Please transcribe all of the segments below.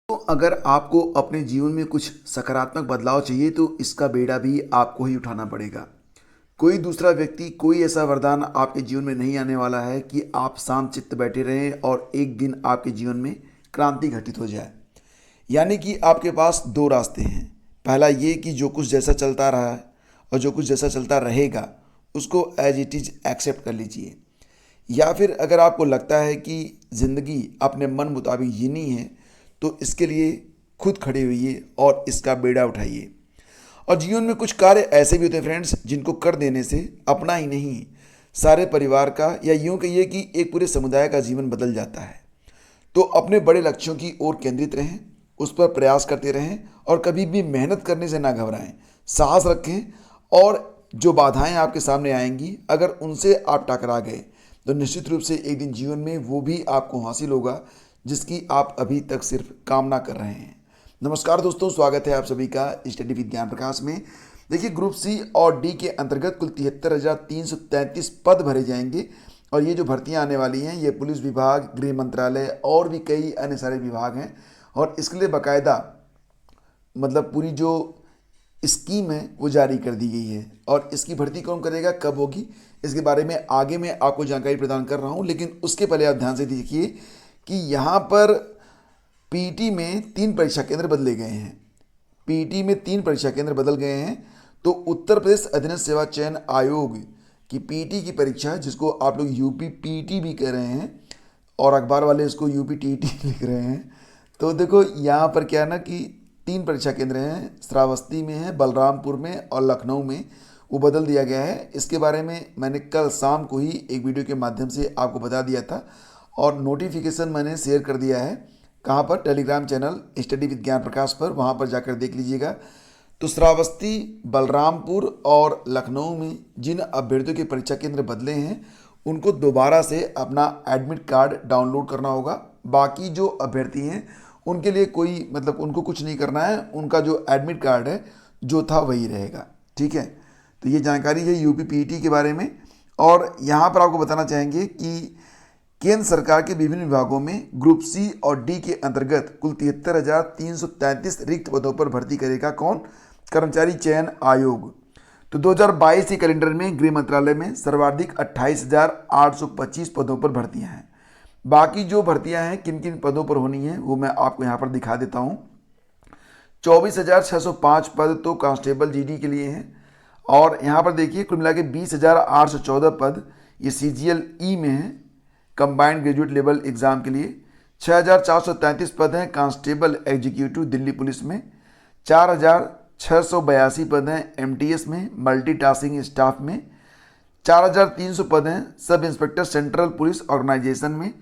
तो अगर आपको अपने जीवन में कुछ सकारात्मक बदलाव चाहिए तो इसका बेड़ा भी आपको ही उठाना पड़ेगा। कोई दूसरा व्यक्ति, कोई ऐसा वरदान आपके जीवन में नहीं आने वाला है कि आप शांत चित्त बैठे रहें और एक दिन आपके जीवन में क्रांति घटित हो जाए। यानी कि आपके पास दो रास्ते हैं। पहला ये कि जो कुछ जैसा चलता रहा है और जो कुछ जैसा चलता रहेगा उसको एज इट इज़ एक्सेप्ट कर लीजिए। या फिर अगर आपको लगता है कि ज़िंदगी अपने मन मुताबिक जीनी है तो इसके लिए खुद खड़े होइए और इसका बेड़ा उठाइए। और जीवन में कुछ कार्य ऐसे भी होते हैं फ्रेंड्स, जिनको कर देने से अपना ही नहीं, सारे परिवार का या यूँ कहिए कि एक पूरे समुदाय का जीवन बदल जाता है। तो अपने बड़े लक्ष्यों की ओर केंद्रित रहें, उस पर प्रयास करते रहें और कभी भी मेहनत करने से ना घबराएं। साहस रखें और जो बाधाएं आपके सामने आएंगी, अगर उनसे आप टकरा गए तो निश्चित रूप से एक दिन जीवन में वो भी आपको हासिल होगा जिसकी आप अभी तक सिर्फ कामना कर रहे हैं। नमस्कार दोस्तों, स्वागत है आप सभी का स्टडी विद ज्ञान प्रकाश में। देखिए, ग्रुप सी और डी के अंतर्गत कुल 73,333 पद भरे जाएंगे और ये जो भर्तियां आने वाली हैं ये पुलिस विभाग, गृह मंत्रालय और भी कई अन्य सारे विभाग हैं। और इसके लिए बाकायदा मतलब पूरी जो स्कीम है वो जारी कर दी गई है। और इसकी भर्ती कौन करेगा, कब होगी, इसके बारे में आगे मैं आपको जानकारी प्रदान कर रहा हूँ। लेकिन उसके पहले आप ध्यान से देखिए कि यहाँ पर पीटी में 3 परीक्षा केंद्र बदले गए हैं। पीटी में 3 परीक्षा केंद्र बदल गए हैं। तो उत्तर प्रदेश अधीनस्थ सेवा चयन आयोग की पीटी की परीक्षा, जिसको आप लोग यूपी पीटी भी कह रहे हैं और अखबार वाले इसको यूपी टीटी लिख रहे हैं। तो देखो यहाँ पर क्या है ना कि 3 परीक्षा केंद्र हैं, श्रावस्ती में है, बलरामपुर में और लखनऊ में, वो बदल दिया गया है। इसके बारे में मैंने कल शाम को ही एक वीडियो के माध्यम से आपको बता दिया था और नोटिफिकेशन मैंने शेयर कर दिया है। कहाँ पर? टेलीग्राम चैनल स्टडी विद ज्ञान प्रकाश पर, वहाँ पर जाकर देख लीजिएगा। तो श्रावस्ती, बलरामपुर और लखनऊ में जिन अभ्यर्थियों के परीक्षा केंद्र बदले हैं उनको दोबारा से अपना एडमिट कार्ड डाउनलोड करना होगा। बाकी जो अभ्यर्थी हैं उनके लिए कोई मतलब उनको कुछ नहीं करना है, उनका जो एडमिट कार्ड है जो था वही रहेगा। ठीक है, तो ये जानकारी है यूपी पीटी के बारे में। और यहाँ पर आपको बताना चाहेंगे कि केंद्र सरकार के विभिन्न विभागों में ग्रुप सी और डी के अंतर्गत कुल 73,333 रिक्त पदों पर भर्ती करेगा कौन? कर्मचारी चयन आयोग। तो 2022 के कैलेंडर में गृह मंत्रालय में सर्वाधिक 28,825 पदों पर भर्तियां हैं। बाकी जो भर्तियां हैं किन किन पदों पर होनी है वो मैं आपको यहाँ पर दिखा देता हूँ। 24,605 पद तो कांस्टेबल जीडी के लिए हैं। और यहाँ पर देखिए कुल मिला के 20,814 पद ये सीजीएल ई में है, कंबाइंड ग्रेजुएट लेवल एग्जाम के लिए। 6,433 पद हैं कांस्टेबल एग्जीक्यूटिव दिल्ली पुलिस में। 4,682 पद हैं एमटीएस में, मल्टीटास्किंग स्टाफ में। 4,300 पद हैं sub inspector central police organisation में।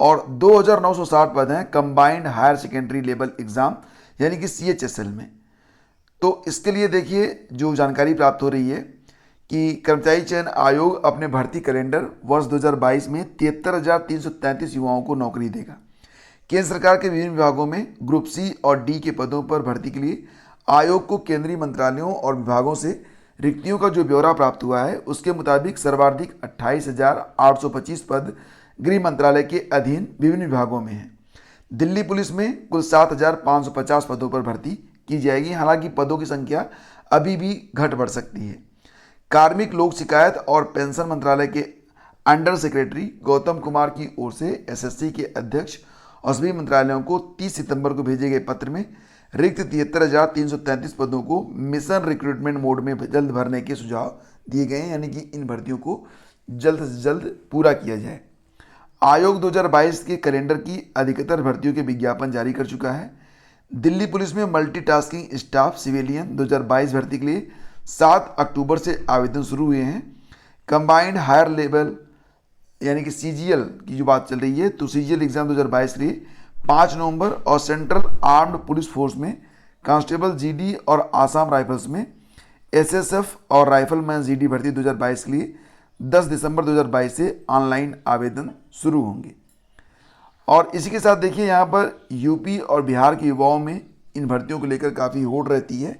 और 2,960 पद हैं combined higher secondary level exam यानी कि सीएचएसएल में। तो इसके लिए देखिए जो जानकारी प्राप्त हो रही है कि कर्मचारी चयन आयोग अपने भर्ती कैलेंडर वर्ष 2022 में 73,333 युवाओं को नौकरी देगा। केंद्र सरकार के विभिन्न विभागों में ग्रुप सी और डी के पदों पर भर्ती के लिए आयोग को केंद्रीय मंत्रालयों और विभागों से रिक्तियों का जो ब्यौरा प्राप्त हुआ है उसके मुताबिक सर्वाधिक 28,825 पद गृह मंत्रालय के अधीन विभिन्न विभागों में हैं। दिल्ली पुलिस में कुल 7,550 पदों पर भर्ती की जाएगी। हालांकि पदों की संख्या अभी भी घट बढ़ सकती है। कार्मिक लोक शिकायत और पेंशन मंत्रालय के अंडर सेक्रेटरी गौतम कुमार की ओर से एसएससी के अध्यक्ष और सभी मंत्रालयों को 30 सितंबर को भेजे गए पत्र में रिक्त 73,333 पदों को मिशन रिक्रूटमेंट मोड में जल्द भरने के सुझाव दिए गए हैं, यानी कि इन भर्तियों को जल्द से जल्द पूरा किया जाए। आयोग 2022 के कैलेंडर की अधिकतर भर्तियों के विज्ञापन जारी कर चुका है। दिल्ली पुलिस में मल्टीटास्किंग स्टाफ सिविलियन 2022 भर्ती के लिए 7 अक्टूबर से आवेदन शुरू हुए हैं। कंबाइंड हायर लेवल यानी कि सीजीएल की जो बात चल रही है तो सीजीएल एग्जाम 2022 के लिए 5 नवंबर और सेंट्रल आर्म्ड पुलिस फोर्स में कांस्टेबल जीडी और आसाम राइफल्स में एसएसएफ और राइफलमैन जीडी भर्ती 2022 के लिए 10 दिसंबर 2022 से ऑनलाइन आवेदन शुरू होंगे। और इसी के साथ देखिए यहाँ पर यूपी और बिहार के युवाओं में इन भर्तियों को लेकर काफ़ी होड़ रहती है।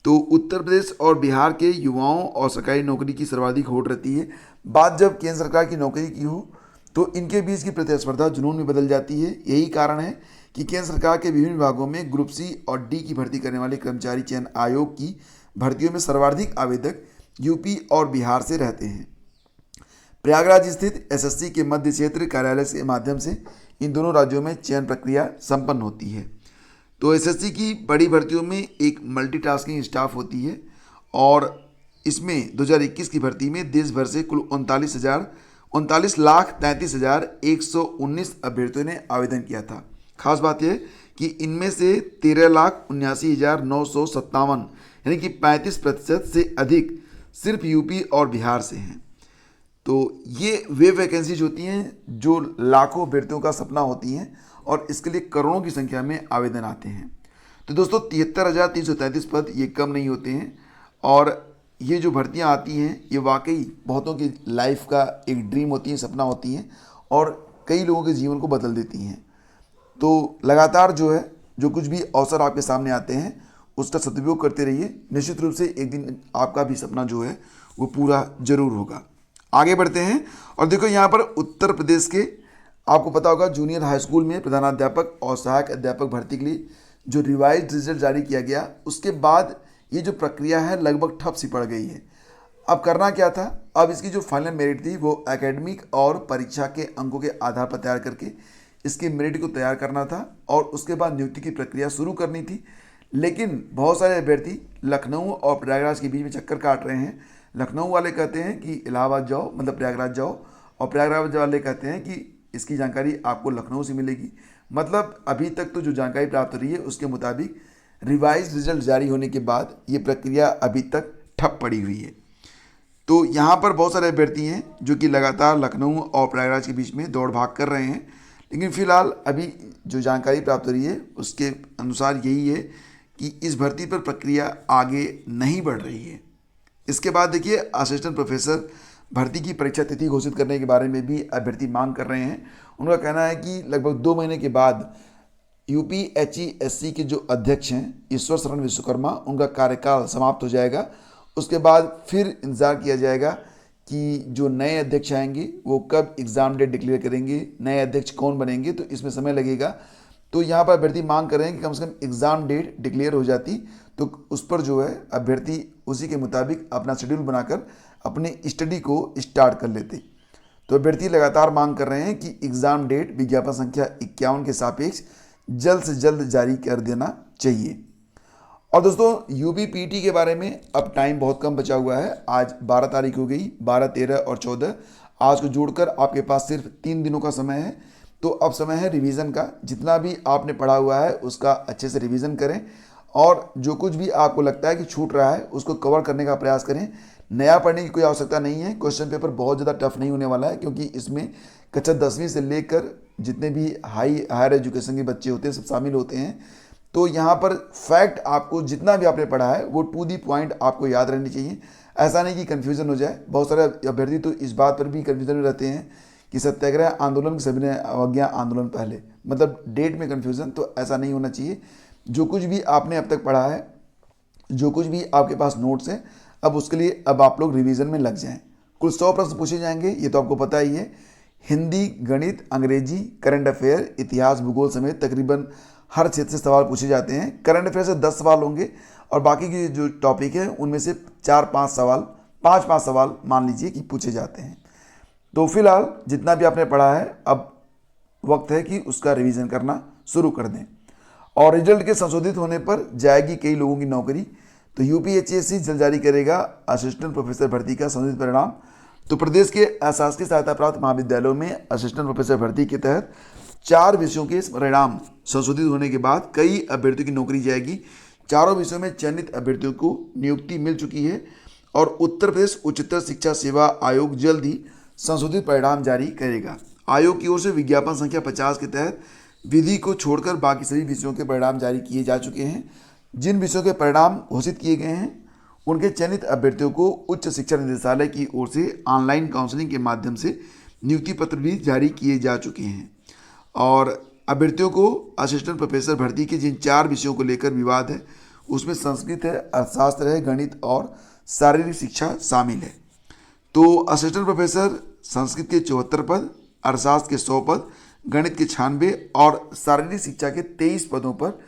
तो उत्तर प्रदेश और बिहार के युवाओं और सरकारी नौकरी की सर्वाधिक होड़ रहती है। बात जब केंद्र सरकार की नौकरी की हो तो इनके बीच की प्रतिस्पर्धा जुनून में बदल जाती है। यही कारण है कि केंद्र सरकार के विभिन्न विभागों में ग्रुप सी और डी की भर्ती करने वाले कर्मचारी चयन आयोग की भर्तियों में सर्वाधिक आवेदक यूपी और बिहार से रहते हैं। प्रयागराज स्थित एसएससी के मध्य क्षेत्र कार्यालय के माध्यम से इन दोनों राज्यों में चयन प्रक्रिया संपन्न होती है। तो एसएससी की बड़ी भर्तियों में एक मल्टीटास्किंग स्टाफ होती है और इसमें 2021 की भर्ती में देश भर से कुल 39,33,119 अभ्यर्थियों ने आवेदन किया था। खास बात यह कि इनमें से 13,79,957 यानी कि 35% से अधिक सिर्फ यूपी और बिहार से हैं। तो ये वे वैकेंसीज होती हैं जो लाखों अभ्यर्थियों का सपना होती हैं और इसके लिए करोड़ों की संख्या में आवेदन आते हैं। तो दोस्तों 73,333 पद ये कम नहीं होते हैं और ये जो भर्तियां आती हैं ये वाकई बहुतों की लाइफ का एक ड्रीम होती है, सपना होती हैं और कई लोगों के जीवन को बदल देती हैं। तो लगातार जो है जो कुछ भी अवसर आपके सामने आते हैं उसका सदुपयोग करते रहिए। निश्चित रूप से एक दिन आपका भी सपना जो है वो पूरा जरूर होगा। आगे बढ़ते हैं और देखो यहाँ पर उत्तर प्रदेश के आपको पता होगा जूनियर हाई स्कूल में प्रधानाध्यापक और सहायक अध्यापक भर्ती के लिए जो रिवाइज्ड रिजल्ट जारी किया गया उसके बाद ये जो प्रक्रिया है लगभग ठप सी पड़ गई है। अब करना क्या था, अब इसकी जो फाइनल मेरिट थी वो एकेडमिक और परीक्षा के अंकों के आधार पर तैयार करके इसके मेरिट को तैयार करना था और उसके बाद नियुक्ति की प्रक्रिया शुरू करनी थी। लेकिन बहुत सारे अभ्यर्थी लखनऊ और प्रयागराज के बीच में चक्कर काट रहे हैं। लखनऊ वाले कहते हैं कि इलाहाबाद जाओ, मतलब प्रयागराज जाओ, और प्रयागराज वाले कहते हैं कि इसकी जानकारी आपको लखनऊ से मिलेगी। मतलब अभी तक तो जो जानकारी प्राप्त हो रही है उसके मुताबिक रिवाइज रिजल्ट जारी होने के बाद ये प्रक्रिया अभी तक ठप पड़ी हुई है। तो यहाँ पर बहुत सारे अभ्यर्थी हैं जो कि लगातार लखनऊ और प्रयागराज के बीच में दौड़ भाग कर रहे हैं, लेकिन फिलहाल अभी जो जानकारी प्राप्त हो रही है उसके अनुसार यही है कि इस भर्ती पर प्रक्रिया आगे नहीं बढ़ रही है। इसके बाद देखिए असिस्टेंट प्रोफेसर भर्ती की परीक्षा तिथि घोषित करने के बारे में भी अभ्यर्थी मांग कर रहे हैं। उनका कहना है कि लगभग 2 महीने के बाद यूपीएचईएससी के जो अध्यक्ष हैं ईश्वर शरण विश्वकर्मा, उनका कार्यकाल समाप्त हो जाएगा। उसके बाद फिर इंतज़ार किया जाएगा कि जो नए अध्यक्ष आएंगे वो कब एग्ज़ाम डेट डिक्लेयर करेंगे, नए अध्यक्ष कौन बनेंगे, तो इसमें समय लगेगा। तो यहाँ पर अभ्यर्थी मांग कर रहे हैं कि कम से कम एग्ज़ाम डेट डिक्लेयर हो जाती तो उस पर जो है अभ्यर्थी उसी के मुताबिक अपना शेड्यूल बनाकर अपनी स्टडी को स्टार्ट कर लेते। तो अभ्यर्थी लगातार मांग कर रहे हैं कि एग्ज़ाम डेट विज्ञापन संख्या 51 के सापेक्ष जल्द से जल्द जारी कर देना चाहिए। और दोस्तों यूपीपीटी के बारे में अब टाइम बहुत कम बचा हुआ है। आज 12 तारीख हो गई, 12, 13 और 14, आज को जोड़कर आपके पास सिर्फ 3 दिनों का समय है। तो अब समय है रिवीजन का। जितना भी आपने पढ़ा हुआ है उसका अच्छे से रिवीजन करें और जो कुछ भी आपको लगता है कि छूट रहा है उसको कवर करने का प्रयास करें। नया पढ़ने की कोई आवश्यकता नहीं है। क्वेश्चन पेपर बहुत ज़्यादा टफ नहीं होने वाला है क्योंकि इसमें कक्षा 10वीं से लेकर जितने भी हायर एजुकेशन के बच्चे होते हैं सब शामिल होते हैं। तो यहाँ पर फैक्ट आपको जितना भी आपने पढ़ा है वो टू दी पॉइंट आपको याद रहनी चाहिए। ऐसा नहीं कि कन्फ्यूज़न हो जाए। बहुत सारे अभ्यर्थी तो इस बात पर भी कन्फ्यूज़न में रहते हैं कि सत्याग्रह आंदोलन के सभी ने अवज्ञा आंदोलन पहले, मतलब डेट में कन्फ्यूज़न। तो ऐसा नहीं होना चाहिए। जो कुछ भी आपने अब तक पढ़ा है, जो कुछ भी आपके पास नोट्स हैं, अब उसके लिए अब आप लोग रिवीजन में लग जाएं। कुल 100 प्रश्न पूछे जाएंगे, ये तो आपको पता ही है। हिंदी, गणित, अंग्रेजी, करंट अफेयर, इतिहास, भूगोल समेत तकरीबन हर क्षेत्र से सवाल पूछे जाते हैं। करंट अफेयर से 10 सवाल होंगे और बाकी के जो टॉपिक है उनमें से 4-5 सवाल, 5-5 सवाल मान लीजिए कि पूछे जाते हैं। तो फिलहाल जितना भी आपने पढ़ा है अब वक्त है कि उसका रिवीजन करना शुरू कर दें। और रिजल्ट के संशोधित होने पर जाएगी कई लोगों की नौकरी। तो यूपीएचईएससी जल्द जारी करेगा असिस्टेंट प्रोफेसर भर्ती का संशोधित परिणाम। तो प्रदेश के अशासकीय सहायता प्राप्त महाविद्यालयों में असिस्टेंट प्रोफेसर भर्ती के तहत 4 विषयों के परिणाम संशोधित होने के बाद कई अभ्यर्थियों की नौकरी जाएगी। चारों विषयों में चयनित अभ्यर्थियों को नियुक्ति मिल चुकी है और उत्तर प्रदेश उच्चतर शिक्षा सेवा आयोग जल्द ही संशोधित परिणाम जारी करेगा। आयोग की ओर से विज्ञापन संख्या 50 के तहत विधि को छोड़कर बाकी सभी विषयों के परिणाम जारी किए जा चुके हैं। जिन विषयों के परिणाम घोषित किए गए हैं उनके चयनित अभ्यर्थियों को उच्च शिक्षा निदेशालय की ओर से ऑनलाइन काउंसलिंग के माध्यम से नियुक्ति पत्र भी जारी किए जा चुके हैं। और अभ्यर्थियों को असिस्टेंट प्रोफेसर भर्ती के जिन 4 विषयों को लेकर विवाद है उसमें संस्कृत है, अर्थशास्त्र है, गणित और शारीरिक शिक्षा शामिल है। तो असिस्टेंट प्रोफेसर संस्कृत के 74 पद, अर्थशास्त्र के 100 पद, गणित के 96 और शारीरिक शिक्षा के 23 पदों पर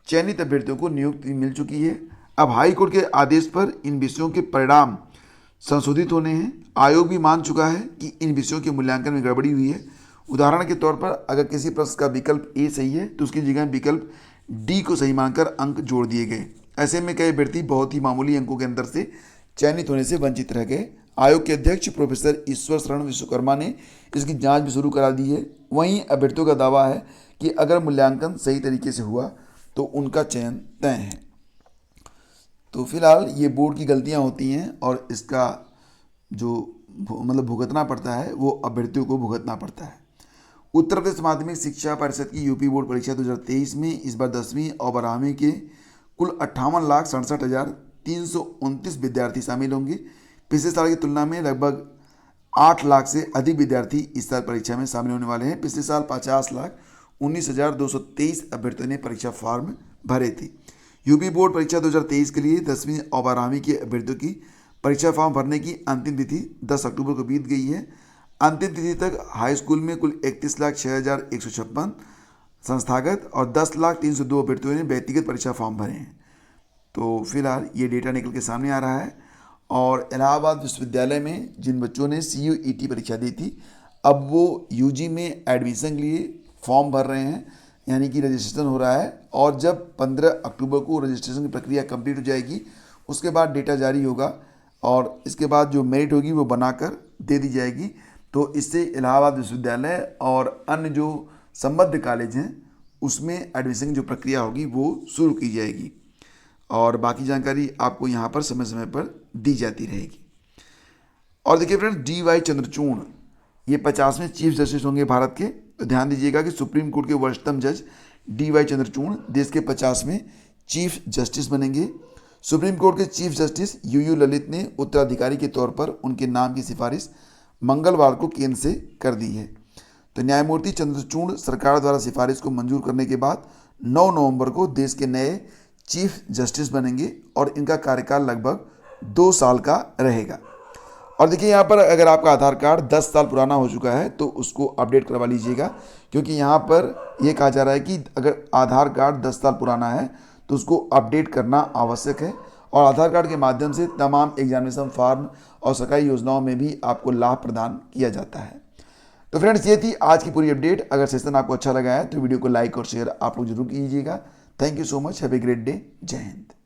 चयनित अभ्यर्थियों को नियुक्ति मिल चुकी है। अब हाई कोर्ट के आदेश पर इन विषयों के परिणाम संशोधित होने हैं। आयोग भी मान चुका है कि इन विषयों के मूल्यांकन में गड़बड़ी हुई है। उदाहरण के तौर पर अगर किसी प्रश्न का विकल्प ए सही है तो उसकी जगह विकल्प डी को सही मानकर अंक जोड़ दिए गए। ऐसे में कई अभ्यर्थी बहुत ही मामूली अंकों के अंतर से चयनित होने से वंचित रह गए। आयोग के अध्यक्ष प्रोफेसर ईश्वर शरण विश्वकर्मा ने इसकी जांच भी शुरू करा दी है। वहीं अभ्यर्थियों का दावा है कि अगर मूल्यांकन सही तरीके से हुआ तो उनका चयन तय है। तो फिलहाल ये बोर्ड की गलतियां होती हैं और इसका जो भुगतना पड़ता है वो अभ्यर्थियों को भुगतना पड़ता है। उत्तर प्रदेश माध्यमिक शिक्षा परिषद की यूपी बोर्ड परीक्षा 2023 में इस बार 10वीं और 12वीं के कुल 58,67,329 विद्यार्थी शामिल होंगे। पिछले साल की तुलना में लगभग 8 लाख से अधिक विद्यार्थी इस साल परीक्षा में शामिल होने वाले हैं। पिछले साल 50,19,223 अभ्यर्थियों ने परीक्षा फॉर्म भरे थे। यूपी बोर्ड परीक्षा 2023 के लिए 10वीं और 12वीं के अभ्यर्थियों की परीक्षा फॉर्म भरने की अंतिम तिथि 10 अक्टूबर को बीत गई है। अंतिम तिथि तक हाई स्कूल में कुल 31,06,156 संस्थागत और 10,03,02 अभ्यर्थियों ने व्यक्तिगत परीक्षा फॉर्म भरे हैं। तो फिलहाल ये डेटा निकल के सामने आ रहा है। और इलाहाबाद विश्वविद्यालय में जिन बच्चों ने CUET परीक्षा दी थी, अब वो UG में एडमिशन के लिए फॉर्म भर रहे हैं, यानी कि रजिस्ट्रेशन हो रहा है। और जब 15 अक्टूबर को रजिस्ट्रेशन की प्रक्रिया कंप्लीट हो जाएगी उसके बाद डेटा जारी होगा और इसके बाद जो मेरिट होगी वो बनाकर दे दी जाएगी। तो इससे इलाहाबाद विश्वविद्यालय और अन्य जो संबद्ध कॉलेज हैं उसमें एडमिशन की जो प्रक्रिया होगी वो शुरू की जाएगी और बाकी जानकारी आपको यहाँ पर समय समय पर दी जाती रहेगी। और देखिए फ्रेंड्स, DY चंद्रचूड़ ये 50वें चीफ जस्टिस होंगे भारत के। तो ध्यान दीजिएगा कि सुप्रीम कोर्ट के वरिष्ठतम जज DY चंद्रचूड़ देश के 50वें चीफ जस्टिस बनेंगे। सुप्रीम कोर्ट के चीफ जस्टिस UU ललित ने उत्तराधिकारी के तौर पर उनके नाम की सिफारिश मंगलवार को केंद्र से कर दी है। तो न्यायमूर्ति चंद्रचूड़ सरकार द्वारा सिफारिश को मंजूर करने के बाद 9 नवंबर को देश के नए चीफ जस्टिस बनेंगे और इनका कार्यकाल लगभग 2 साल का रहेगा। और देखिए यहाँ पर अगर आपका आधार कार्ड 10 साल पुराना हो चुका है तो उसको अपडेट करवा लीजिएगा, क्योंकि यहाँ पर यह कहा जा रहा है कि अगर आधार कार्ड 10 साल पुराना है तो उसको अपडेट करना आवश्यक है। और आधार कार्ड के माध्यम से तमाम एग्जामिनेशन फॉर्म और सरकारी योजनाओं में भी आपको लाभ प्रदान किया जाता है। तो फ्रेंड्स, ये थी आज की पूरी अपडेट। अगर सेशन आपको अच्छा लगा है तो वीडियो को लाइक और शेयर आप लोग जरूर कीजिएगा। Thank you so much. Have a great day. जय हिंद।